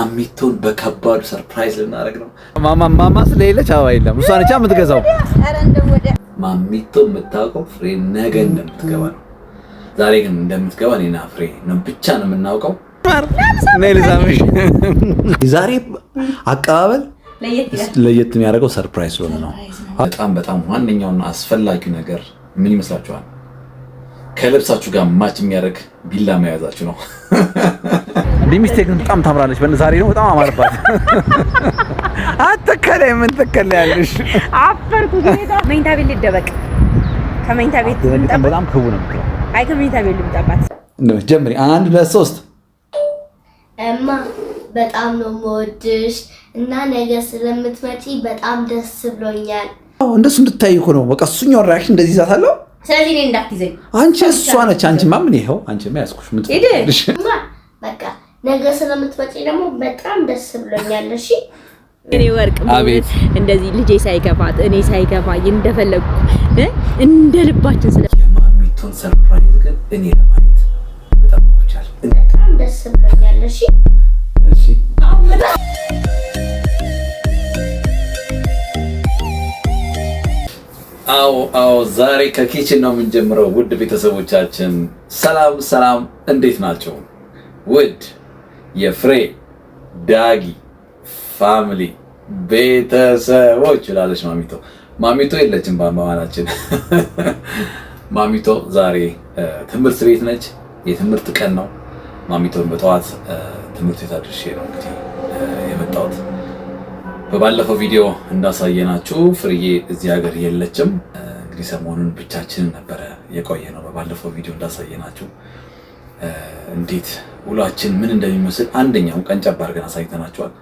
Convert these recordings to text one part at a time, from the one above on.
ማሚቶን በከባዱ ሰርፕራይዝ ልናደርግ ነው። ማማ ስለሌለች አበባ የለም። እሷ ነች የምትገዛው። ማሚቶ የምታውቀው ፍሬ ነገ እንደምትገባ ነው። ዛሬ ግን እንደምትገባ እኔና ፍሬ ነው ብቻ ነው የምናውቀው። ዛሬ አቀባበል ለየት የሚያደርገው ሰርፕራይዝ ስለሆነ ነው። በጣም ዋነኛውና አስፈላጊው ነገር ምን ይመስላችኋል? ከልብሳችሁ ጋር ማች የሚያደርግ ቢላ መያዛችሁ ነው። ሚስቴክ በጣም ታምራለች። ዛሬ ነው በጣም አማረባት። አትከለይ ምን ትከለያለሽ? አፈርኩ ጌታ። መኝታ ቤት ልደበቅ። ከመኝታ ቤት በጣም ክቡ ነው የምትለው። አይ ከመኝታ ቤት ልምጣባት። ጀምሪ። 1 2 3 እማ በጣም ነው የምወድሽ እና ነገ ስለምትመጪ በጣም ደስ ብሎኛል። እንደሱ እንድታይ እኮ ነው። በቃ እሱኛው ሪአክሽን እንደዚህ ይዛታለሁ። ስለዚህ እኔ እንዳትይዘኝ አንቺ እሷ ነች። አንቺማ ምን ይኸው አንቺማ ያስኩሽ ምን ትልሽ? በቃ ነገ ስለምትመጪ ደግሞ በጣም ደስ ብሎኛል። እሺ እኔ ወርቅ ማለት እንደዚህ ልጄ ሳይከፋት እኔ ሳይከፋኝ እንደፈለኩ እንደ ልባችን ስለ የማሚቶን ሰርፕራይዝ ግን እኔ ለማየት በጣም ቆይቻለሁ። በጣም ደስ ብሎኛል። እሺ አዎ ዛሬ ከኪችን ነው የምንጀምረው። ውድ ቤተሰቦቻችን ሰላም እንዴት ናቸው? ውድ የፍሬ ዳጊ ፋሚሊ ቤተሰቦች ይላለች ማሚቶ የለችም በማማናችን። ማሚቶ ዛሬ ትምህርት ቤት ነች። የትምህርት ቀን ነው። ማሚቶን በጠዋት ትምህርት ቤት አድርሼ ነው እንግዲህ የመጣሁት። በባለፈው ቪዲዮ እንዳሳየናችሁ ፍርዬ እዚህ ሀገር የለችም። እንግዲህ ሰሞኑን ብቻችንን ነበረ የቆየ ነው። በባለፈው ቪዲዮ እንዳሳየናችሁ እንዴት ውሏችን ምን እንደሚመስል አንደኛው ቀንጨብ አድርገን አሳይተናችኋል።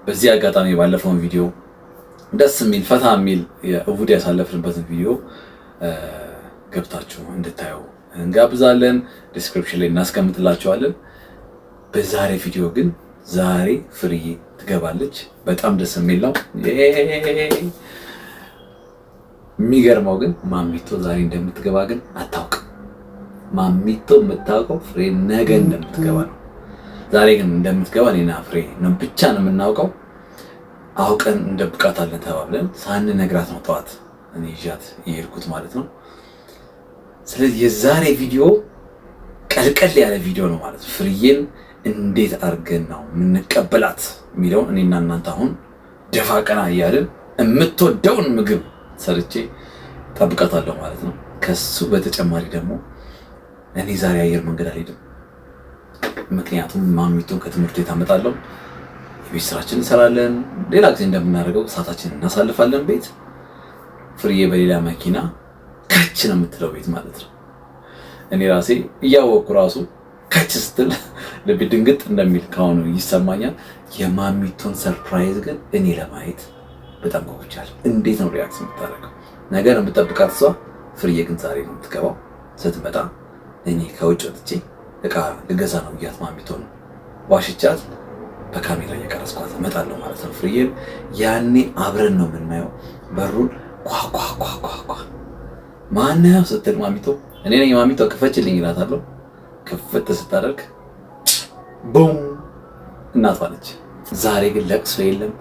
በዚህ አጋጣሚ ባለፈውን ቪዲዮ ደስ የሚል ፈታ የሚል እሑድ ያሳለፍንበትን ቪዲዮ ገብታችሁ እንድታዩ እንጋብዛለን። ዲስክሪፕሽን ላይ እናስቀምጥላችኋለን። በዛሬ ቪዲዮ ግን ዛሬ ፍርዬ ትገባለች። በጣም ደስ የሚል ነው። የሚገርመው ግን ማሚቶ ዛሬ እንደምትገባ ግን አታውቅም። ማሚቶ የምታውቀው ፍሬ ነገ እንደምትገባ ነው። ዛሬ ግን እንደምትገባ እኔና ፍሬ ነው ብቻ ነው የምናውቀው። አውቀን እንደብቃታለን ተባብለን ሳንነግራት ነው ጠዋት እኔ ይዣት የሄድኩት ማለት ነው። ስለዚህ የዛሬ ቪዲዮ ቀልቀል ያለ ቪዲዮ ነው ማለት ነው። ፍርዬን እንዴት አድርገን ነው የምንቀበላት የሚለውን እኔና እናንተ አሁን ደፋ ቀና እያልን የምትወደውን ምግብ ሰርቼ ጠብቃታለሁ ማለት ነው። ከሱ በተጨማሪ ደግሞ እኔ ዛሬ አየር መንገድ አልሄድም። ምክንያቱም ማሚቶን ከትምህርት ቤት አመጣለሁ፣ የቤት ስራችን እንሰራለን፣ ሌላ ጊዜ እንደምናደርገው ሰዓታችንን እናሳልፋለን ቤት። ፍርዬ በሌላ መኪና ከች ነው የምትለው ቤት ማለት ነው። እኔ ራሴ እያወቅኩ ራሱ ከች ስትል ልብ ድንግጥ እንደሚል ካሁኑ ይሰማኛል። የማሚቶን ሰርፕራይዝ ግን እኔ ለማየት በጣም ጓጉቻለሁ። እንዴት ነው ሪአክት የምታደርገው? ነገ ነው የምጠብቃት እሷ። ፍርዬ ግን ዛሬ ነው የምትገባው። ስትመጣ እኔ ከውጭ ወጥቼ እቃ ልገዛ ነው ብያት ማሚቶን ዋሽቻት በካሜራ እየቀረስኳት እመጣለሁ ማለት ነው። ፍርዬን ያኔ አብረን ነው የምናየው። በሩን ኳ ማነው ስትል ማሚቶ እኔ ነኝ ማሚቶ ክፈችልኝ እላታለሁ። ክፍት ስታደርግ ቡም እናቷ ነች። ዛሬ ግን ለቅሶ የለም፣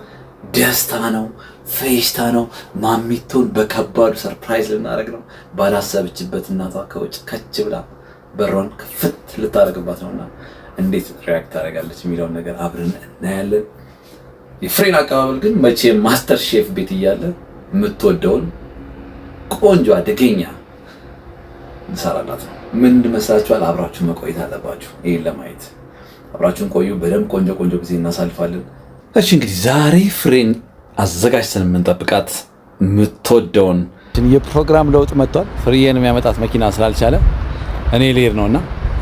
ደስታ ነው፣ ፌሽታ ነው። ማሚቶን በከባዱ ሰርፕራይዝ ልናደርግ ነው። ባላሰበችበት እናቷ ከውጭ ከች ብላ በሯን ክፍት ልታደርግባት ነውና እንዴት ሪአክት ታደርጋለች የሚለውን ነገር አብረን እናያለን። የፍሬን አቀባበል ግን መቼም ማስተር ሼፍ ቤት እያለ የምትወደውን ቆንጆ አደገኛ እንሰራላት ነው። ምን እንመስላችኋል? አብራችሁ መቆየት አለባችሁ። ይሄን ለማየት አብራችሁን ቆዩ። በደንብ ቆንጆ ጊዜ እናሳልፋለን። እሺ እንግዲህ ዛሬ ፍሬን አዘጋጅተን የምንጠብቃት የምትወደውን የፕሮግራም ለውጥ መጥቷል። ፍሬን የሚያመጣት መኪና ስላልቻለ እኔ ልሄድ ነውና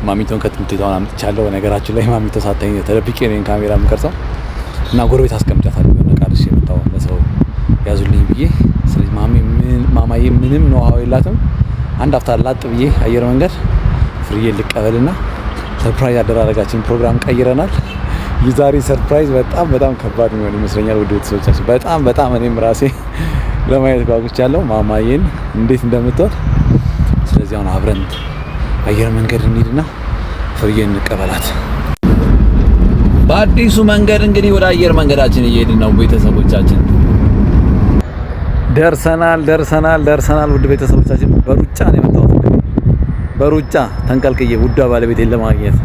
ማሚቶን ከትምህርት ቤት አምጥቻለሁ። ነገራችን ላይ ማሚቶ ሳታኝ ተደብቄ እኔን ካሜራ የምቀርጸው እና ጎረቤት አስቀምጫታለሁ። ቃልሽ የመጣው ለሰው ያዙልኝ ብዬ። ስለዚህ ማማዬ ምንም ነው የላትም። አንድ አፍታ ላጥ ብዬ አየር መንገድ ፍርዬን ልቀበልና ሰርፕራይዝ አደራረጋችን ፕሮግራም ቀይረናል። የዛሬ ሰርፕራይዝ በጣም ከባድ የሚሆን ይመስለኛል። ውድ ቤተሰቦቻችን በጣም እኔም ራሴ ለማየት ጓጉቻለሁ ማማዬን እንዴት እንደምትወድ። ስለዚህ አሁን አብረን አየር መንገድ እንሂድና ፍርዬን እንቀበላት። በአዲሱ መንገድ እንግዲህ ወደ አየር መንገዳችን እየሄድን ነው ቤተሰቦቻችን። ደርሰናል ውድ ቤተሰቦቻችን። በሩጫ ነው የመጣሁት እንግዲህ በሩጫ ተንቀልቅዬ ውዷ ባለቤቴን ለማግኘት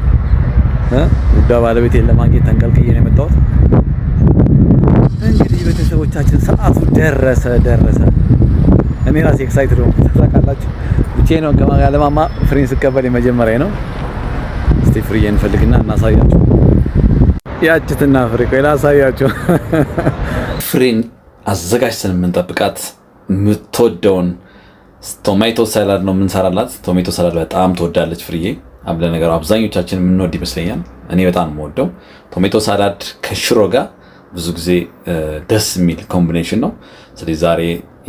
ተንቀልቅዬ ነው የመጣሁት። እንግዲህ ቤተሰቦቻችን ሰዓቱ ደረሰ። እኔ ራሴ ኤክሳይትድ ነው ታውቃላችሁ። ብቻዬን ነው ለማማ ፍሬን ስቀበል የመጀመሪያ ነው። እስቲ ፍሬን እንፈልግና እናሳያችሁ። ያችትና ፍሬ ቆይ ላሳያችሁ። ፍሬን አዘጋጅተን የምንጠብቃት የምትወደውን ቶሜቶ ሳላድ ነው የምንሰራላት። ቶሜቶ ሳላድ በጣም ትወዳለች ፍሬዬ። አብለ ነገር አብዛኞቻችን የምንወድ ይመስለኛል። እኔ በጣም የምወደው ቶሜቶ ሳላድ ከሽሮ ጋር ብዙ ጊዜ ደስ የሚል ኮምቢኔሽን ነው። ስለዚህ ዛሬ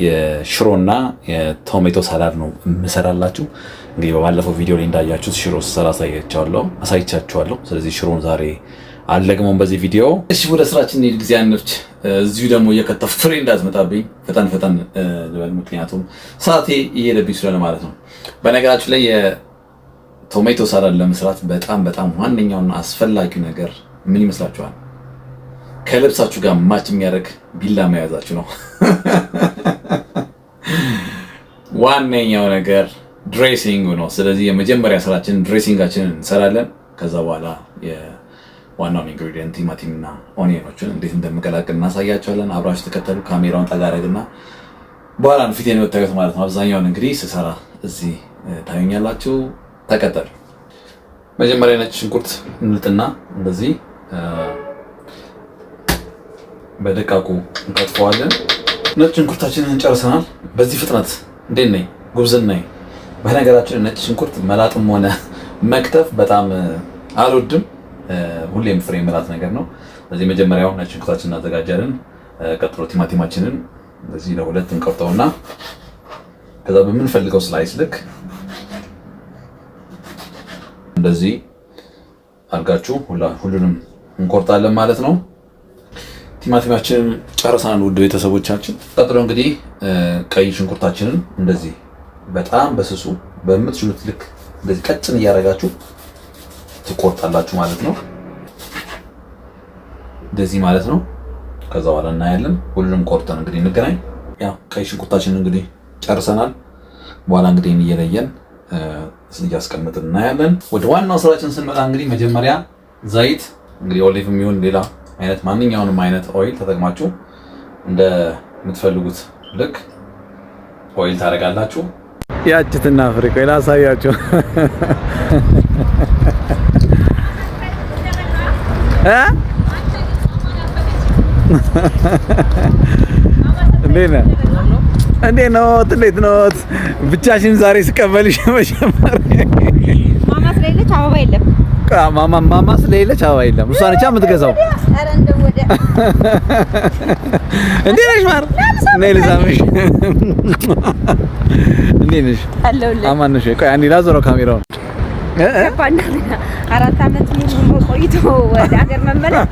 የሽሮና የቶሜቶ ሳላድ ነው የምሰራላችሁ። እንግዲህ በባለፈው ቪዲዮ ላይ እንዳያችሁት ሽሮ ስሰራ አሳይቻችኋለሁ። ስለዚህ ሽሮን ዛሬ አልደግመውም በዚህ ቪዲዮ። እሺ ወደ ስራችን እንሂድ። ጊዜ አንፍጅ። እዚሁ ደግሞ እየከተፍ ፍሬ እንዳትመጣብኝ ፈጠን ልበል፣ ምክንያቱም ሰዓቴ እየሄደብኝ ስለሆነ ማለት ነው። በነገራችሁ ላይ የቶሜቶ ሳላድ ለመስራት በጣም ዋነኛውና አስፈላጊው ነገር ምን ይመስላችኋል? ከልብሳችሁ ጋር ማች የሚያደርግ ቢላ መያዛችሁ ነው። ዋነኛው ነገር ድሬሲንግ ነው። ስለዚህ የመጀመሪያ ስራችን ድሬሲንጋችንን እንሰራለን። ከዛ በኋላ ዋናውን ኢንግሪዲየንት ቲማቲም እና ኦኒየኖችን እንዴት እንደምቀላቅል እናሳያቸዋለን። አብራችሁ ተከተሉ። ካሜራውን ጠጋ አደረግና በኋላ ነው ፊቴን የምታዩት ማለት ነው። አብዛኛውን እንግዲህ ስሰራ እዚህ ታዩኛላችሁ። ተከተሉ። መጀመሪያ ነጭ ሽንኩርት እንልጥና እንደዚህ በደቃቁ እንከትፈዋለን። ነጭ ሽንኩርታችንን ጨርሰናል። በዚህ ፍጥነት እንዴት ነኝ ጉብዝና ነኝ። በነገራችን ነጭ ሽንኩርት መላጥም ሆነ መክተፍ በጣም አልወድም። ሁሌም ፍሬ መላት ነገር ነው። ስለዚህ መጀመሪያው ነጭ ሽንኩርታችንን እናዘጋጃለን። ቀጥሎ ቲማቲማችንን እንደዚህ ለሁለት እንቆርጠውና ከዛ በምንፈልገው ስላይስ ልክ እንደዚህ አድርጋችሁ ሁሉንም እንቆርጣለን ማለት ነው። ቲማቲማችንን ጨርሰናል ውድ ቤተሰቦቻችን። ቀጥሎ እንግዲህ ቀይ ሽንኩርታችንን እንደዚህ በጣም በስሱ በምትችሉት ልክ እንደዚህ ቀጭን እያደረጋችሁ ትቆርጣላችሁ ማለት ነው። እንደዚህ ማለት ነው። ከዛ በኋላ እናያለን። ሁሉንም ቆርጠን እንግዲህ እንገናኝ። ያው ቀይ ሽንኩርታችንን እንግዲህ ጨርሰናል። በኋላ እንግዲህ እየለየን እያስቀምጥን እናያለን። ወደ ዋናው ስራችን ስንመጣ እንግዲህ መጀመሪያ ዘይት እንግዲህ ኦሊቭ የሚሆን ሌላ አይነት ማንኛውንም አይነት ኦይል ተጠቅማችሁ እንደምትፈልጉት ልክ ኦይል ታደርጋላችሁ። ያችትና ፍሬ ቆይ ላሳያችሁ። እንዴት ኖት? ብቻሽን ዛሬ ስቀበልሽ መጀመሪያ ማማ ስለሌለች አበባ የለም። ማማ ስለሌለች አበባ የለም። እሷ ነች የምትገዛው። እንዴት ነሽ ማር? ነይ ልሳምሽ። እንዴት ነሽ? አማን ነሽ? ቆይ አንዴ ላዞረው ካሜራውን። አራት ዓመት ሙሉ ቆይቶ ወደ ሀገር መመለስ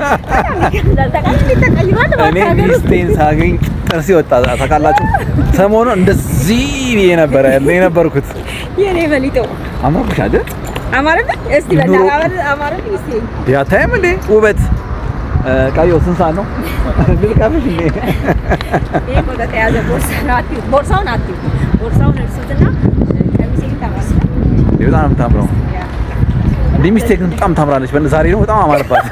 እኔ ሚስቴን ሳገኝ ጥርሴ ወጣ ታውቃላችሁ። ሰሞኑን እንደዚህ ብዬ ነበረ የነበርኩት። የኔ በሊቶ አማርኩሽ አይደል? አማርብኝ። እስቲ አማርብኝ። እስቲ ያታይም እንዴ ውበት ቃዮ ስንት ሰዓት ነው? ልልቃፍሽ እንዴ? ይሄ ቆዳ ተያዘ። ቦርሳውን እርሱትና ቀሚሴን ታማስለ በጣም የምታምረው እንዲህ ሚስቴክ በጣም ታምራለች። ዛሬ ነው በጣም አማረባት።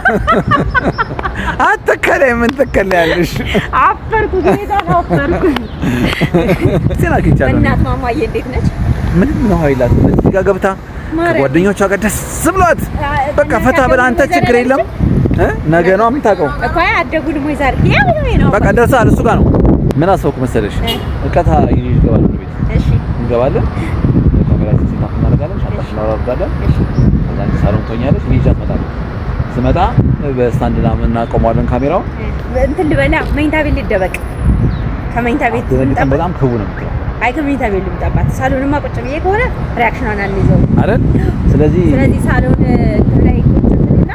አትከለይ ምን ትከለያለሽ? አፈርኩ ጌታ ነው አፈርኩ። ሲናኪቻለሁ። እናት ማማዬ እንዴት ነች? ምንም ነው ኃይላት እዚህ ጋር ገብታ ከጓደኞቿ ጋር ደስ ብሏት በቃ ፈታ ብላ አንተ ችግር የለም ነገ ነው የምታውቀው እኮ አደጉ ደግሞ ይዛር ነው በቃ ደርሳል። እሱ ጋር ነው ምን አስፈኩ መሰለሽ እቀታ ይዤ እገባለሁ ቤት። እሺ እንገባለን። ካሜራችን ሲታፍ እናደርጋለን። ሻጣሽ እናወራለን። እሺ ከዛን ሳሎን ትሆኛለሽ። ልጅ አትመጣለች። ስመጣ በስታንድ ላይ እናቆመዋለን ካሜራው። እንትን ልበላ መኝታ ቤት ልደበቅ። ከመኝታ ቤት በጣም ክቡ ነው የምትለው። አይ ከመኝታ ቤት ልምጣባት። ሳሎንማ ቁጭ ብዬ ከሆነ ሪአክሽኗን አንይዘው አይደል? ስለዚህ ሳሎን ላይ ቁጭ ብልና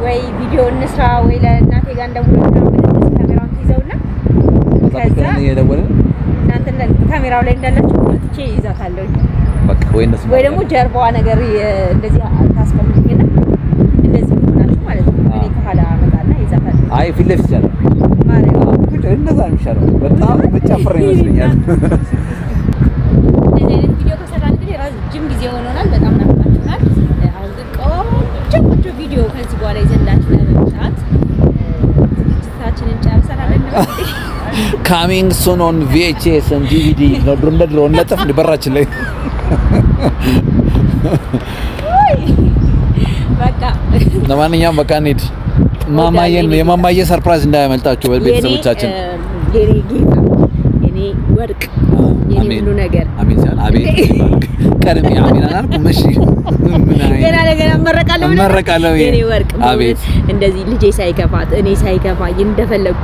ወይ ቪዲዮ እንስራ ወይ ለእናቴ ጋር እንደውልና ምን ካሜራውን ትይዘውና ከዛ እየደወልን እናንተ ካሜራው ላይ እንዳላችሁ ወጥቼ ይዛታለሁ። በቃ ወይ ደግሞ ጀርባዋ ነገር እንደዚህ ታስቀምጥኝና እንደዚህ ሆናችሁ ማለት ነው። እኔ አይ ፊት ለፊት ይቻላል ማለት ነው። እንደዛ ነው የሚሻለው። በጣም ብቻፍር ይመስለኛል። እንደዚህ አይነት ቪዲዮ ከሰራን እንግዲህ ረጅም ጊዜ ሆኖናል። በጣም ናፍቃችሁናል። አሁን ግን ቆንጆ ቪዲዮ ከዚህ በኋላ ይዘንላችሁ ለመምጣት ዝግጅታችንን ጨርሰናል። ካሚንግ ሱን ኦን VHS and DVD ነው ድሮ እንለጥፍ በራችን ላይ በቃ ለማንኛውም በቃ እንሂድ። የማማዬ ሰርፕራይዝ እንዳያመልጣችሁ ቤተሰቦቻችን። የኔ ጌታ የኔ ወርቅ የኔ ሁሉ ነገር አሜን ሳን አቤት ቀድሜ አሜን አላልኩም። እሺ ገና ነገር አመረቃለሁ የኔ ወርቅ አቤት። እንደዚህ ልጄ ሳይከፋት እኔ ሳይከፋኝ እንደፈለኩ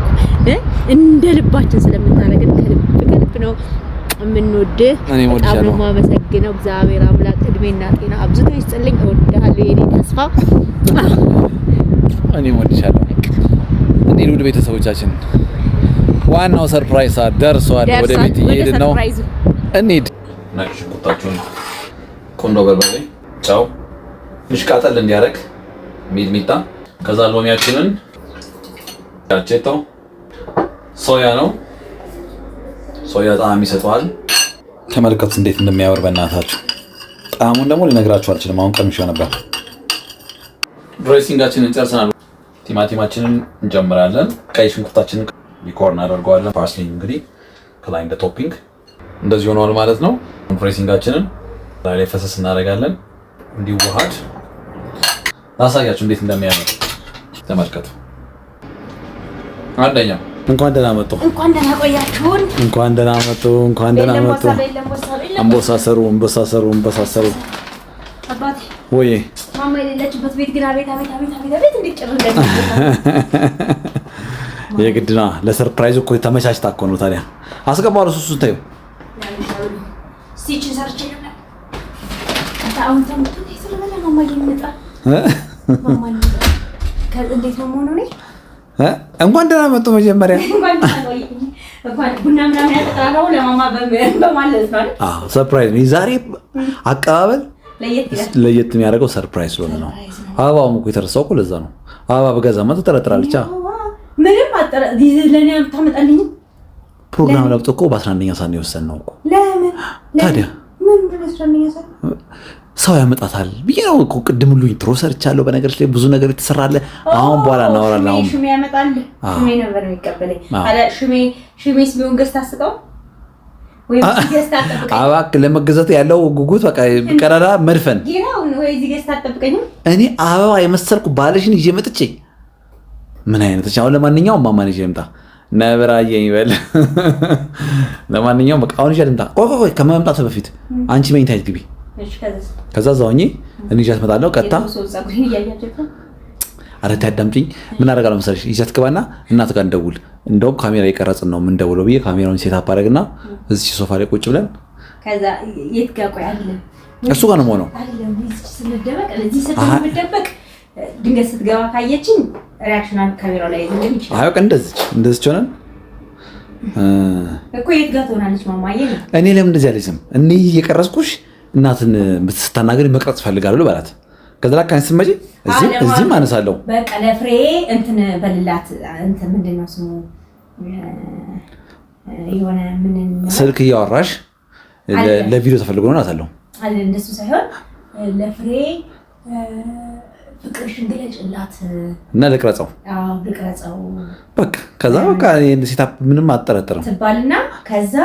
እንደ ልባችን ስለምታረገን ከልብ ነው የምንወድህ። በጣም ነው የማመሰግነው። እግዚአብሔር አምላክ እድሜና ጤና አብዝቶ ይስጥልኝ። እወድሃለሁ የኔ ተስፋ። እኔም እወድሻለሁ። እንዴት ውድ ቤተሰቦቻችን ዋናው ሰርፕራይዝ ደርሷል። ወደ ቤት እየሄድን ነው። እንሂድ። ነጭ ሽንኩርታችሁን፣ ቁንዶ በርበሬ፣ ጨው ትንሽ ቃጠል እንዲያደርግ ሚጥሚጣ፣ ከዛ ሎሚያችንን፣ አቼቶ ሶያ ነው። ሶያ ጣዕም ይሰጠዋል። ተመልከቱት እንዴት እንደሚያወር በእናታችሁ። ጣዕሙን ደግሞ ልነግራችሁ አልችልም። አሁን ቀምሼው ነበር። ድሬሲንጋችንን ጨርሰናል። ቲማቲማችንን እንጨምራለን። ቀይ ሽንኩርታችንን ሊኮር እናደርገዋለን። ፓርስሊ እንግዲህ ከላይ እንደ ቶፒንግ እንደዚህ ሆኗል ማለት ነው። ድሬሲንጋችንን ላይ ፈሰስ እናደርጋለን እንዲዋሃድ። ላሳያችሁ እንዴት እንደሚያምር ተመልከቱ። አንደኛ እንኳን ደህና መጡ። እንኳን ደህና ቆያችሁን። እንኳን ደህና መጡ። እንኳን ደህና መጡ። አንበሳሰሩ አባቴ ወይ ማማ የሌለችበት ቤት ግን አቤት እንዴት ጭር እንደሚል የግድና ለሰርፕራይዝ እኮ ተመቻችታ እኮ ነው። ታዲያ አስገባሩ እሱን ታዩ ሲቺ ሰርቼ ነው አሁን ተምጡ ስለበለ ማማ ይመጣ ማማ ይመጣ እንዴት ነው ሆኖ ነው እንኳን ደህና መጡ። መጀመሪያ እንኳን ቡና ምናምን ያጠራራው ለማማ በማለት ነው። አዎ ሰርፕራይዝ ነው ዛሬ። አቀባበል ለየት የሚያደርገው ሰርፕራይዝ ስለሆነ ነው። አበባውም እኮ የተረሳው እኮ ለዛ ነው። አበባ በገዛማ ትጠረጥራለች። ምንም አጠረ ለኔ ታመጣልኝ ፕሮግራም ለውጥ እኮ በ11ኛ ሰዓት ነው የወሰንነው እኮ። ለምን ታዲያ ምን በ11ኛ ሰዓት ሰው ያመጣታል ብዬ ነው እኮ። ቅድም ሁሉ ኢንትሮ ሰርቻለሁ። በነገርሽ ላይ ብዙ ነገር የተሰራለ አሁን በኋላ እናወራለን። አሁን ሽሜ ያመጣል። ሽሜ ነበር የሚቀበለኝ አለ ሽሜስ ቢሆን ገዝታ አስጠው ወይ ገዝታ አጠብቀኝ። እባክህ ለመገዛት ያለው ጉጉት በቃ ቀዳዳ መድፈን ይሄው ወይ እዚህ ገዝታ አጠብቀኝ። እኔ አበባ የመሰልኩ ባለሽን ይዤ መጥቼ ምን አይነት አሁን ለማንኛውም ማማን ይዤ ልምጣ ነብራዬ ይበል። ለማንኛውም በቃ አሁን ይዤ ልምጣ። ቆይ ከመምጣቱ በፊት አንቺ መኝታ ግቢ። ከዛ ዛውኝ እኔ ይዣት እመጣለሁ። ቀጥታ አረታ አዳምጪኝ። ምን አደርጋለሁ መሰለሽ? ይዣት ገባና እናት ጋር እንደውል። እንደውም ካሜራ እየቀረጽን ነው የምንደውለው ብዬ ካሜራውን ሴት አፕ አደረግና እዚህ ሶፋ ላይ ቁጭ ብለን ከዛ የት ጋር ቆይ አለ እሱ ጋር ነው የምሆነው። ድንገት ስትገባ ካየችኝ ሪአክሽናል ካሜራው ላይ ይዘን ይችላል። አይ በቃ እንደዚህ ሆነን እኮ የት ጋር ትሆናለች ማማዬ? እኔ ለምን እንደዚህ አለችም? እኔ እየቀረጽኩሽ እናትን ስታናገር መቅረጽ ፈልጋለሁ በላት። ከዛ ላካን ስትመጪ እዚህም አነሳለሁ። በቃ ለፍሬ እንትን በልላት እንትን ምንድነው ስሙ የሆነ ምን ስልክ እያወራሽ ለቪዲዮ ተፈልጎ ነው አታለው አለ። እንደሱ ሳይሆን ለፍሬ ፍቅርሽን ገለጭላት እና ልቅረጸው። አዎ ልቅረጸው በቃ። ከዛ በቃ ሴታፕ ምንም አጠረጥርም ትባልና ከዛ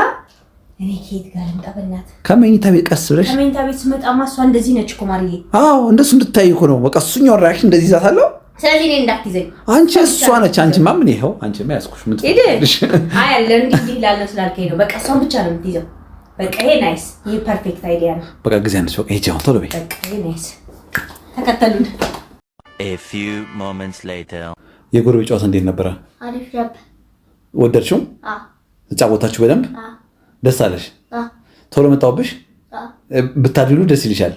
እኔ ኬት ጋር እንጠበላት ከመኝታ ቤት ቀስ ብለሽ ከመኝታ ቤት ስመጣ ማሷ እንደዚህ ነች እኮ ማርዬ። አዎ እንደሱ እንድታይ እኮ ነው። በቃ እሱኛው ሪአክሽን እንደዚህ ይዛታለሁ። ስለዚህ እኔ እንዳትይዘኝ አንቺ እሷ ነች። አንቺማ ምን ይሄው አንቺማ ያስኩሽ ምን ትልሽ? አይ አለ እንዲህ ላለ ስላልከኝ ነው። በቃ እሷን ብቻ ነው የምትይዘው። በቃ ይሄ ናይስ፣ ይሄ ፐርፌክት አይዲያ ነው። በቃ ጊዜ አንቺ በቃ ሂጂ አሁን ቶሎ በይ። በቃ ይሄ ናይስ። ተከተሉን። A few moments later የጎረቤት ጨዋታ እንዴት ነበረ? አሪፍ ነበር። ወደድሽው? ተጫወታችሁ በደንብ? ደስ አለሽ? ቶሎ መጣሁብሽ? ብታድሉ ደስ ይልሻል?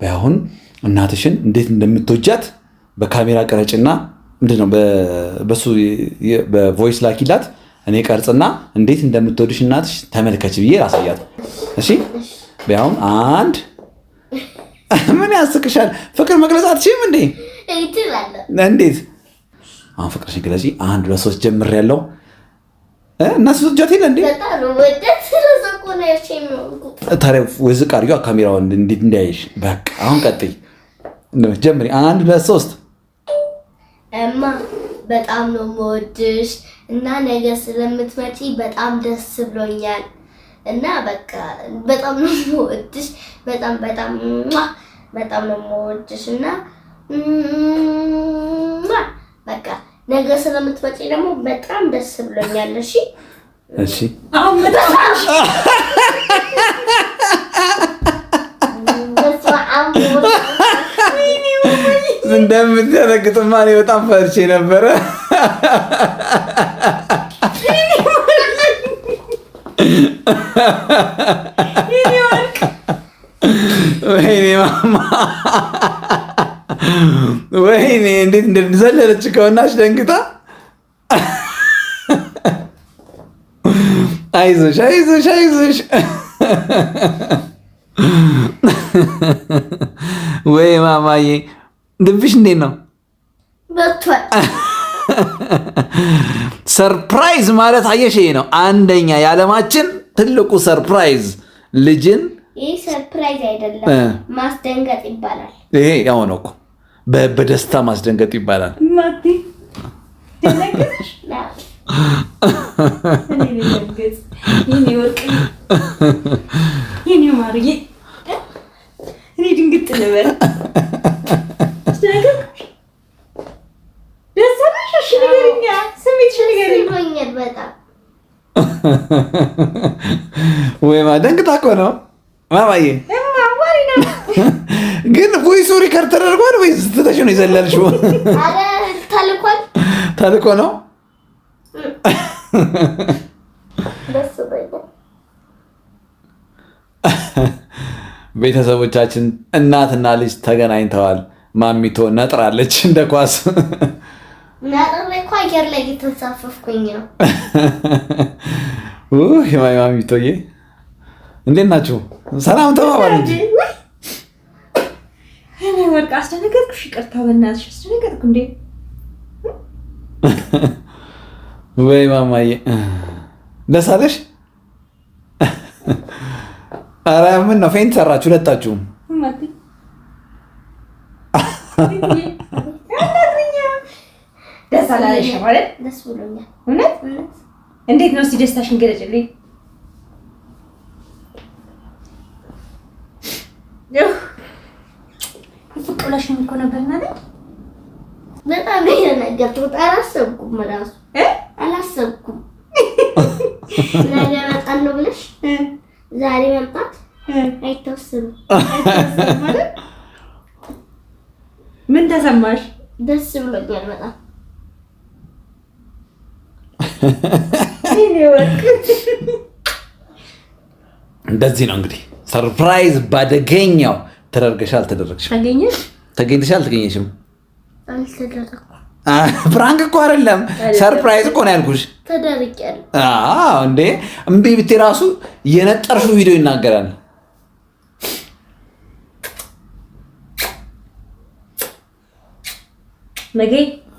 በአሁን እናትሽን እንዴት እንደምትወጃት በካሜራ ቀረጭና ምንድነው በሱ በቮይስ ላኪላት። እኔ ቀርጽና እንዴት እንደምትወድሽ እናትሽ ተመልከች ብዬ ላሳያት። እሺ በአሁን አንድ ምን ያስቅሻል? ፍቅር መግለጽ አትችይም እንዴ? እንዴት? አሁን ፍቅርሽን ግለጪ። 1 2 3 ጀምሬያለሁ። እናስ ጃት የለ እንዴ ታዲያ ወዝቅ አድርጊዋ ካሜራውን እንዴት እንዳያይሽ። በቃ አሁን ቀጥይ ጀምሪ። 1 2 3 እማ በጣም ነው የምወድሽ እና ነገ ስለምትመጪ በጣም ደስ ብሎኛል እና በቃ በጣም ነው የምወድሽ በጣም በጣም በጣም ነው የምወድሽ እና በቃ ነገ ስለምትመጪ ደግሞ በጣም ደስ ብሎኛል። እሺ እሺ አሁን መጣሽ እንደምትደነግጥማ እኔ በጣም ፈርቼ ነበረ። ወይኔ ማማ ወይኔ እንዴት እንደዘለለች ከሆናች ደንግጣ። አይዞሽ አይዞሽ አይዞሽ። ወይ ማማዬ ልብሽ እንዴት ነው? በቷል። ሰርፕራይዝ ማለት አየሽ፣ ይሄ ነው አንደኛ የዓለማችን ትልቁ ሰርፕራይዝ። ልጅን ይህ ሰርፕራይዝ አይደለም ማስደንገጥ ይባላል። ይሄ ያው ነው እኮ በደስታ ማስደንገጥ ይባላል። ማቲ ደነገጥሽ? እኔ ደነገጥ የኔ ወርቅ የኔ ማርዬ እኔ ድንግጥ ልበል። ደስ አለሽ? እሺ ንገሪኝ፣ ስሜትሽን ንገሪኝ። ብሎኛል በጣም ወይ ማደንግጣ እኮ ነው ማማዬ። ማዋሪ ነው ግን ቮይሱ ሪከርድ ተደርጓል ወይስ ትተሽ ነው የዘለልሽው? አረ ተልኳል። ተልኮ ነው። ደስ ብሎኛል። ቤተሰቦቻችን እናትና ልጅ ተገናኝተዋል። ማሚቶ ነጥራለች እንደ ኳስ። ነጥሬ እኮ አየር ላይ እየተንሳፈፍኩኝ ነው። ማሚቶዬ እንዴት ናችሁ? ሰላም ተባባሉ እንጂ። እኔ ወርቅ አስደነገጥኩሽ። ይቅርታ በእናትሽ አስደነገጥኩ እንዴ? ወይ ማማዬ ደስ አለሽ? ኧረ ምን ነው ፌንት ሰራችሁ ሁለታችሁም? ደስ አላለሽ ማለት? ደስ ብሎኛል። እውነት እንዴት ነው? እስኪ ደስታሽን ገለጭልኝ። ፍቅላሽን እኮ ነበር ማለት በጣም ነው የነገርኩት። አላሰብኩም እራሱ አላሰብኩም። ነገ መጣን ነው ብለሽ ዛሬ መምጣት አይተወሰንም። ማለት ምን ተሰማሽ? ደስ ብሎኛል በጣም። እንደዚህ ነው እንግዲህ ሰርፕራይዝ ባደገኛው ተደርገሻል። ተደረግሽም? ተገኘሽ? ተገኝተሻል? አልተገኘሽም? አልተደረኩም። ፍራንክ እኮ አይደለም ሰርፕራይዝ እኮ ነው ያልኩሽ። ተደርጊያለሁ። አዎ እንዴ እምቢ ብትይ ራሱ የነጠርሽው ቪዲዮ ይናገራል። ነገ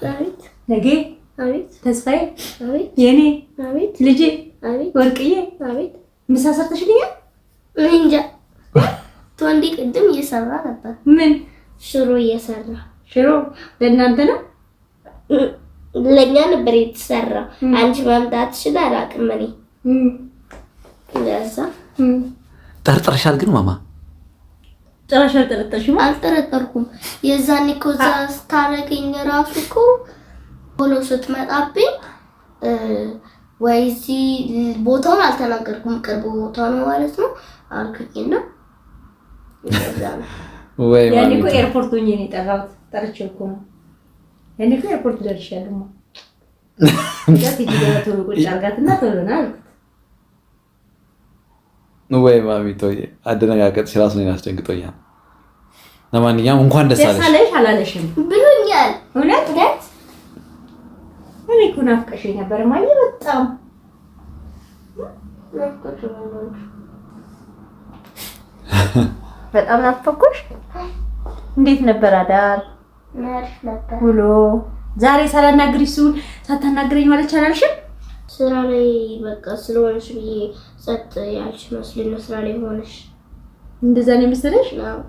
አቤት ነገ አቤት ተስፋዬ አቤት የኔ አቤት ልጄ አቤት ወርቅዬ አቤት ምሳ ሰርተሽልኛል? እንጃ ቶንዲ ቅድም እየሰራ ነበር። ምን ሽሮ እየሰራ ሽሮ ለእናንተ ነው? ለእኛ ነበር የተሰራው። አንቺ መምጣትሽን አላውቅም እኔ ለዛ ጠርጥረሻል ግን ማማ? ጭራሽ አልጠረጠርሽም? አልጠረጠርኩም። የዛኔ እኮ እዛ ስታረገኝ ራሱ እኮ ሆኖ ስትመጣብኝ ወይ እዚህ ቦታውን አልተናገርኩም። ቅርብ ቦታ ነው ማለት ነው አልኩኝና ወይ ያኔ እኮ ኤርፖርት ሆኜ ነው የጠራሁት። ጠርቼው እኮ ነው ያኔ እኮ ኤርፖርት ደርሻለሁ። ያት ይገባ ቶሎ ቁጭ አድርጋትና ቶሎ ና አልኩት። ወይ ማሚቶዬ አደነጋገጥሽ ራሱ ነው ያስደንግጦኛል። ለማንኛውም እንኳን ደስ አለሽ። ደስ አለሽ አላለሽም ብሎኛል። እውነት እኔ እኮ ናፍቀሽኝ ነበር ማየ በጣም በጣም ናፈኩሽ። እንዴት ነበር አዳር? አሪፍ ነበር። ውሎ ዛሬ ሳላናግርሽ ሲሆን ሳታናግረኝ ማለት አላልሽም? ስራ ላይ በቃ ስለሆነሽ ብዬ ጸጥ ያልሽ መስሎኝ ነው። ስራ ላይ ሆነሽ እንደዛ ነው መሰለሽ? አዎ።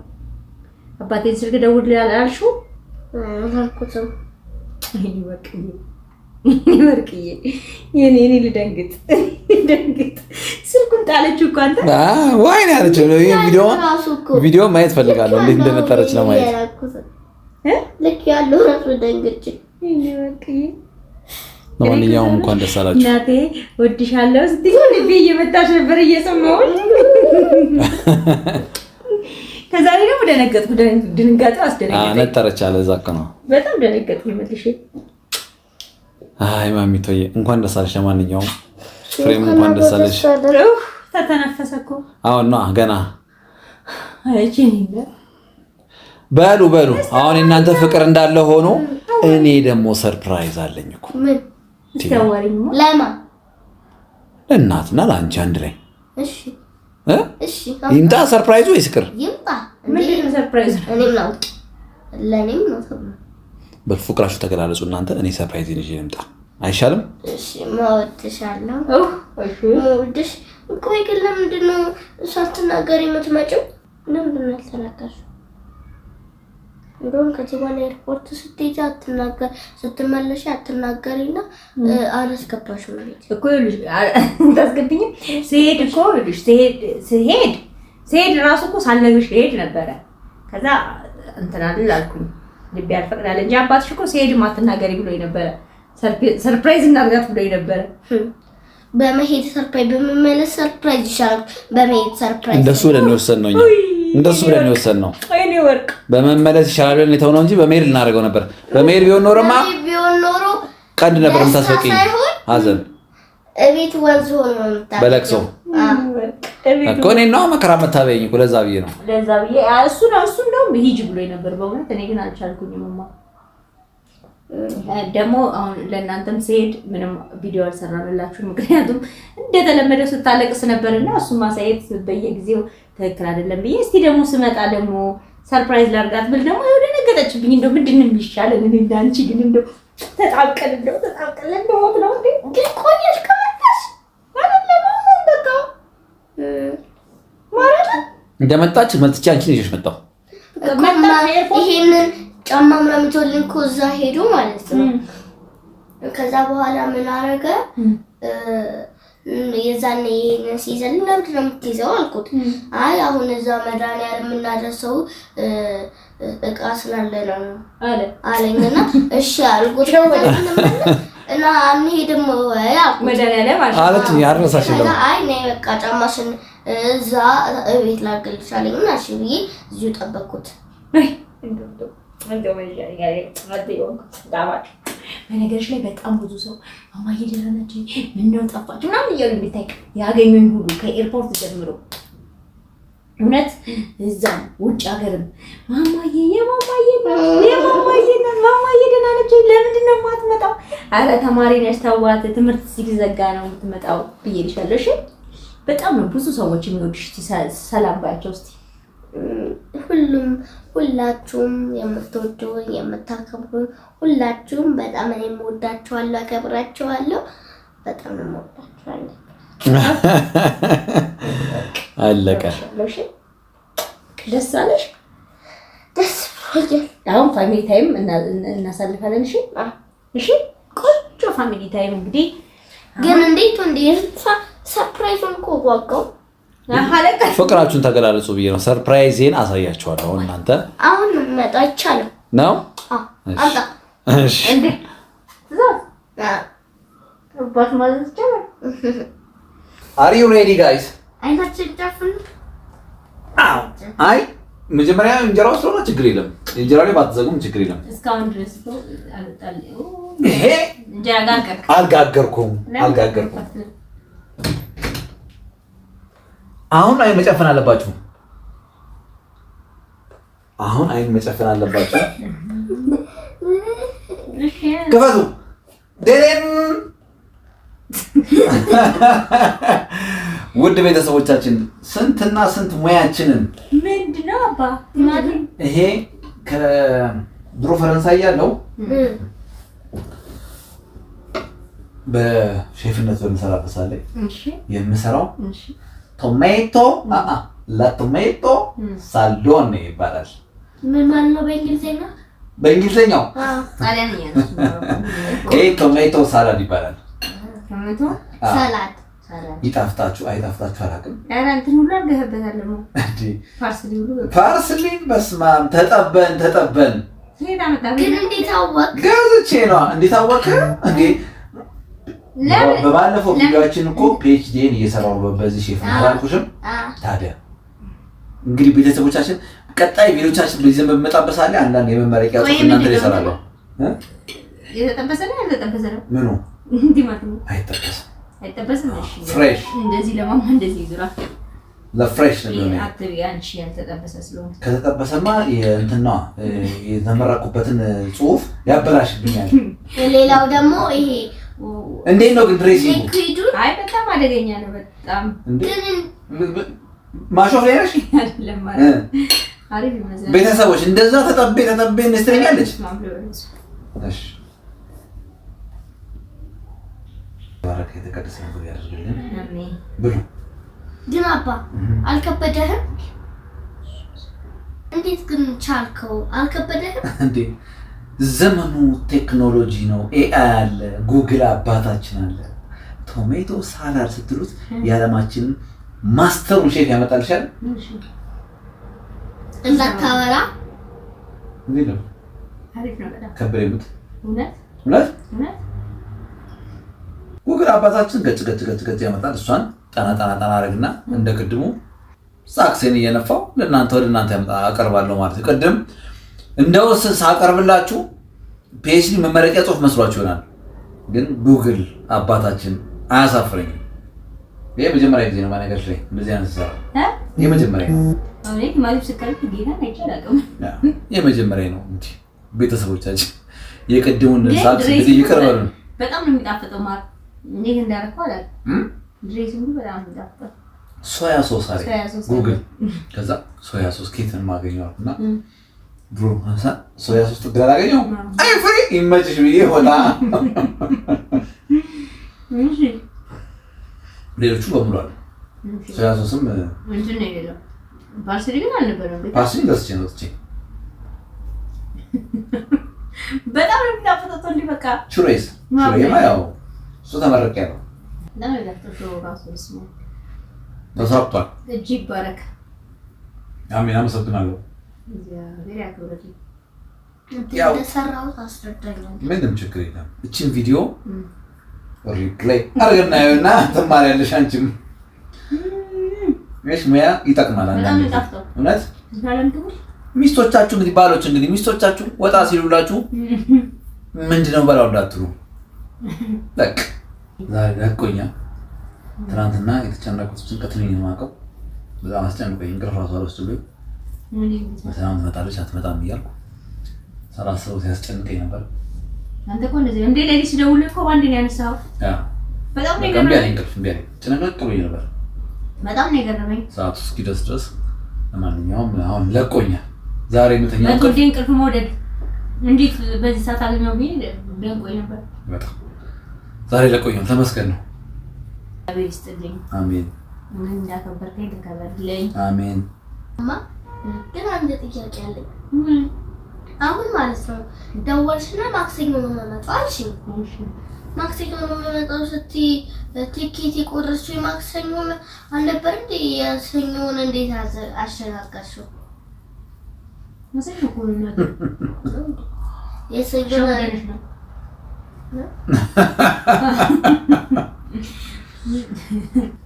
አባቴን ስልክ ደውልልኝ አላልሽው? አልኩትም። ወርቅዬ የኔ ልደንግጥ ስልኩን ጣለችው እኮ አንተ። ወይኔ አለችው። ቪዲዮ ማየት ፈልጋለሁ እንዴት እንደነጠረች ለማየት። ልክ ያለው ራሱ ደንግጬ ወርቅዬ ለማንኛውም እንኳን ደስ አላችሁ እናቴ ወድሻለሁ ስትይ ልቤ እየመታሽ ነበር እየሰማሁ። ከዛ ላይ ደግሞ ደነገጥኩ። ድንጋጤው አስደነገጠኝ። ነጠረች አለ እዛ እኮ ነው። በጣም ደነገጥኩ መልሼ። አይ ማሚቶዬ እንኳን ደስ አለሽ። ለማንኛውም ፍሬም እንኳን ደስ አለሽ። ተተነፈሰ እኮ አሁን ነው ገና። እቺ ነው በሉ አሁን እናንተ ፍቅር እንዳለ ሆኖ እኔ ደግሞ ሰርፕራይዝ አለኝ እኮ። ምን ታዋሪኝ? ለማ እናትና ለአንቺ አንድ ላይ። እሺ ይምጣ ሰርፕራይዙ ወይስ ፍቅር? ይምጣ። ምንድን ነው ሰርፕራይዝ? እኔም ነው ለኔም ነው ተብሎ በፍቅራችሁ ተገላለጹ እናንተ። እኔ ሰርፕራይዝ ይዤ ልምጣ አይሻልም? እሺ ማወድሻለሁ። ወድሽ ቆይ ግን ለምንድን ነው ሳትናገሪ የምትመጪው? ለምንድን ነው ያልተናገርሽው? እንደውም ከዚህ በኋላ ኤርፖርት ስትሄጂ አትናገር፣ ስትመለሺ አትናገሪና አላስገባሽም ቤት እኮ ልጅ ታስገብኝ። ሲሄድ እኮ ልጅ ሲሄድ ራሱ እኮ ሳልነግርሽ ሄድ ነበረ። ከዛ እንትን አይደል አልኩኝ ልቤ ያልፈቅዳል እንጂ አባትሽ እኮ ሲሄድ ማትናገሪ ብሎኝ ነበረ። ሰርፕራይዝ እናድርጋት ብሎኝ ነበረ። በመሄድ ሰርፕራይዝ፣ በመመለስ ሰርፕራይዝ ይሻላል። በመሄድ ሰርፕራይዝ እንደሱ ብለን የወሰንነው እኛ እንደሱ ብለን የወሰንነው ወይኔ ወርቅ በመመለስ ይሻላል ብለን የተውነው እንጂ በመሄድ ልናደርገው ነበር። በመሄድ ቢሆን ኖሮ ቀንድ ነበር የምታስፈቂኝ። ሀዘን እቤት ወንዝ ሆኖ ነው በለቅሶ እኮ እኔ ነው መከራ መታበይኝ እኮ ለዛ ብዬ ነው። ለዛ ብዬ እሱ ነው ሂጅ ብሎኝ ነበር በእውነት። እኔ ግን አልቻልኩኝም። ደግሞ አሁን ለእናንተም ሲሄድ ምንም ቪዲዮ አልሰራንላችሁ። ምክንያቱም እንደተለመደው ስታለቅስ ነበርና እሱን ማሳየት በየጊዜው ትክክል አይደለም ብዬ እስቲ ደግሞ ስመጣ ደግሞ ሰርፕራይዝ ላድርጋት ብል ደግሞ ወደ ነገጠችብኝ። እንደው ምንድን ነው የሚሻለን? እኔ እና አንቺ ግን እንደው ተጣብቀን እንደው ነው ግን ቆየሽ ከመጣሽ አይደለም በቃ ማለት እንደመጣች መልጥቻ አንቺ ነሽ መጣው ይሄንን ጫማ ምናምን ተወልኝ እኮ እዛ ሄዶ ማለት ነው። ከዛ በኋላ ምን አደረገ? የዛኔ ይሄንን ሲይዘልኝ ለምንድን ነው የምትይዘው አልኩት። አይ አሁን እዛ መድኃኒዓለም የምናደርሰው እቃ ስላለ ነው አለኝና እሺ አልኩት። እና አንሄድም ወይ መድኃኒዓለም አለችኝ። ያረሳሽኝ ነው። አይ ነይ በቃ ጫማሽን እዛ እቤት ላገልግልሽ አለኝና እሺ ብዬ እዚሁ ጠበቅኩት። በነገርሽ ላይ በጣም ብዙ ሰው ማማዬ ደህና ነች ምነው ጠፋች ምናምን እያሉ እንድታይ ያገኙኝ ሁሉ ከኤርፖርት ጀምሮ እውነት እዛም ውጭ ሀገርም ማማዬ ማማዬ ደህና ነች ለምንድን ነው የማትመጣው? ኧረ ተማሪ ነሽ ተዋት ትምህርት ሲዘጋ ነው የምትመጣው ብዬልሻለሁ። እሺ በጣም ነው ብዙ ሰዎች የሚወዱሽ። ሰላም ባያቸው እስቲ ሁላችሁም የምትወዱኝ የምታከብሩኝ ሁላችሁም በጣም እኔ የምወዳችኋለሁ፣ አከብራችኋለሁ። በጣም ነው የምወዳችኋለሁ። አለቀ። ደስ አለሽ? ደስ ብሎኛል። አሁን ፋሚሊ ታይም እናሳልፋለን። እሺ እሺ፣ ቆንጆ ፋሚሊ ታይም እንግዲህ ግን እንዴት ሰርፕራይዙን እኮ ዋጋው ፍቅራችሁን ተገላለጹ ብዬ ነው። ሰርፕራይዜን አሳያችኋለሁ። እናንተ አሁን መጣ አይቻልም ነው? አምጣ። እሺ እንዴ ባስ ማለት ይቻላል። Are you ready guys? አይናችን ጨፍን። አይ መጀመሪያ እንጀራው ስለሆነ ችግር የለም። እንጀራው ላይ ባትዘጉም ችግር የለም። እስካሁን ድረስ ነው አልጣልኝ። ይሄ እንጀራ አልጋገርኩም። አሁን አይን መጨፈን አለባችሁ። ክፈቱ። ደሬን ውድ ቤተሰቦቻችን ስንትና ስንት ሙያችንን ምንድነው አባ ይሄ ከድሮ ፈረንሳይ ያለው በሼፍነት በምሰራበት ሳለ እሺ የምሰራው እሺ ቶሜቶ ለቶሜቶ ሳሎን ይባላል። ምን ማለት ነው በእንግሊዘኛ? በእንግሊዘኛው ጣሊያንኛ ነው። ቶሜቶ ሳላድ ይባላል። ቶሜቶ ሰላድ ይጣፍጣችሁ አይጣፍጣችሁ አላውቅም። ኧረ እንትን ሁሉ አድርገህበታል ደግሞ እንዴ ፓርስሊ በስመ አብ ተጠበን ግን እንዴት አወቅ? ገዝቼ ነው። እንዴት አወቅ እንዴ? በባለፈው ቪዲዮአችን እኮ ፒኤችዲን እየሰራው በዚህ ሼፍ አላልኩሽም? ታዲያ እንግዲህ ቤተሰቦቻችን ቀጣይ ቪዲዮቻችን በዚህ በመጣበት ሳለ አንዳንድ የመመረቂያ ጽሁፍ እናንተ ላይ ሰራለሁ። የተጠበሰ ነው ያልተጠበሰ ነው? ምኑ ቲማቲሙ አይጠበስም። አይጠበስም። እሺ ፍሬሽ እንደዚህ ለማማ እንደዚህ ይዝራ ለፍሬሽ ነው የሚሆነው። አትሪ አንቺ ያልተጠበሰ ስለሆነ ከተጠበሰማ የእንትና የተመረቁበትን ጽሁፍ ያበላሽብኛል። ሌላው ደግሞ ይሄ እንዴት ነው ግን ድሬሲንጉ? አይ በጣም አደገኛ ነው። በጣም ግን ማሾፍ ላይ ነሽ አይደለም ማለት አሪፍ ይመስላል። ቤተሰቦች እንደዛ ተጠቤ እንስተኛለች። እሺ ባረከ የተቀደሰ ነገር ያደርግልን። አሜን ብሉ። ግን አባ አልከበደህም? እንዴት ግን ቻልከው? አልከበደህም እንዴ? ዘመኑ ቴክኖሎጂ ነው። ኤአይ አለ፣ ጉግል አባታችን አለ። ቶሜቶ ሳላድ ስትሉት የዓለማችንን ማስተሩን ሼፍ ያመጣልሻል። እንዳታወራ እንዴት ነው? አሪፍ ነው በጣም ከበሬሙት እውነት ጉግል አባታችን ገጭ ያመጣል። እሷን ጠና አረግና እንደ ቅድሙ ሳክሴን እየነፋው ለእናንተ ወደ እናንተ አቀርባለሁ ማለት ነው። ቅድም እንደው ሳቀርብላችሁ ፒኤችዲ መመረቂያ ጽሁፍ መስሏችሁ ይሆናል፣ ግን ጉግል አባታችን አያሳፍረኝም። ይሄ መጀመሪያ ጊዜ ነው በነገርሽ ላይ እንደዚህ አይነት ሰራ ይሄ መጀመሪያ ነው። አውሬት ማለት ስከልክ ጌታ አይቻላልም። የመጀመሪያ ነው እንጂ ቤተሰቦቻችን የቅድሙን ሳክስ እንግዲህ ይቀርባሉ። በጣም ነው የሚጣፍጠው ማለት እንዴት እንዳደረኩ አላውቅም። ድሬሲንጉ በጣም ነው የሚጣፍጠው። ሶያ ሶስ አለ ጉግል። ከዛ ሶያ ሶስ ኬትን ማገኘዋልና ብሮ አንሳ ሶያ ሶስ ትግራ አገኘው። አይ ፍሪ ይመችሽ ብዬ ሆና እሺ ሌሎቹ በሙሉ አሉ። ሶያ ሶስም እንትን ነው የሌለው። ፓርስሊ ግን አልነበረም። ፓርስሊ ገዝቼ ነው ትቼ በጣም ነው የሚጣፍጠው። እንዴ በቃ ቹሬስ ያው እሱ ተመረቀ ያለው ለምን ለፍተው ራሱ ስሙ ተሳክቷል። እጅ ይባረክ። አሜን። አመሰግናለሁ። እግዚአብሔር ያክብርልኝ። ያው እንደሰራሁት አስረዳኛል። ምንም ችግር የለም። እቺን ቪዲዮ ሪፕሌይ አድርገና ይኸውና ትማሪያለሽ አንቺም። እሺ ሙያ ይጠቅማል። አንዳንዴ እውነት ሚስቶቻችሁ እንግዲህ ባሎች እንግዲህ ሚስቶቻችሁ ወጣ ሲሉላችሁ ምንድነው በላው እንዳትሉ። በቃ ዛሬ ለቆኛ ትናንትና የተጨነቁት ጭንቀት ነው የማውቀው። በጣም አስጨንቆኝ እንቅልፍ ራሱ አልወስድልኝ። በሰላም ትመጣለች አትመጣም እያልኩ ሳላስበው ሲያስጨንቀኝ ነበር። አንተ እኮ እንደዚህ እንዴ ለሊት ሲደውልልህ እኮ ባንዴ ነው ያነሳው። በጣም ነው የገረመኝ። እንቅልፍ እምቢ አለኝ። ጭንቀት ብሎኝ ነበር። በጣም ነው የገረመኝ። ሰዓቱ እስኪደርስ ድረስ ለማንኛውም አሁን ለቆኛል። ዛሬ ምተኛው ለቆዴ እንቅልፍ መውደድ እንዴት በዚህ ሰዓት አገኘው ቢል ደንቆኝ ነበር። በጣም ዛሬ ለቆኛል። ተመስገን ነው። አቤት ይስጥልኝ። አሜን። ምን እንዳከበርከኝ ተከበርልኝ። አሜን። ግን አንድ ጥያቄ አለኝ። አሁን ማለት ነው ደወልሽና ማክሰኞ ነው የምመጣው አልሽኝ። ማክሰኞ ነው የምመጣው ስትይ ቲኬት የቆረጥሽው ማክሰኞ አልነበር እንዴ? የሰኞውን እንዴት አሸጋገርሽው? ማክሰኞ እኮ ነው የሰኞውን ነው።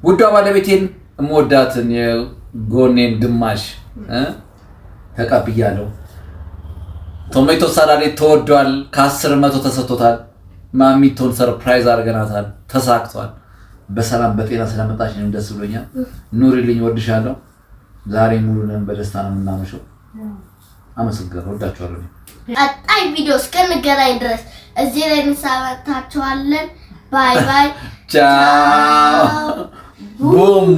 ውዷ ባለቤቴን እምወዳትን የጎኔን ግማሽ ተቀብያለሁ። ቶሜቶ ሳላድ ተወዷል። ከ10 ተሰጥቶታል። ማሚቶን ሰርፕራይዝ አድርገናታል። ተሳክቷል። በሰላም በጤና ስለመጣሽ ነው ደስ ብሎኛል። ኑሪልኝ፣ ወድሻለሁ። ዛሬ ሙሉ ነን በደስታ ነው የምናመሸው። አመሰግናለሁ። ወዳችኋለሁ። ቀጣይ ቪዲዮ እስከንገናኝ ድረስ እዚህ ላይ እንሰናበታችኋለን። ባይ ባይ። ቻው ቡም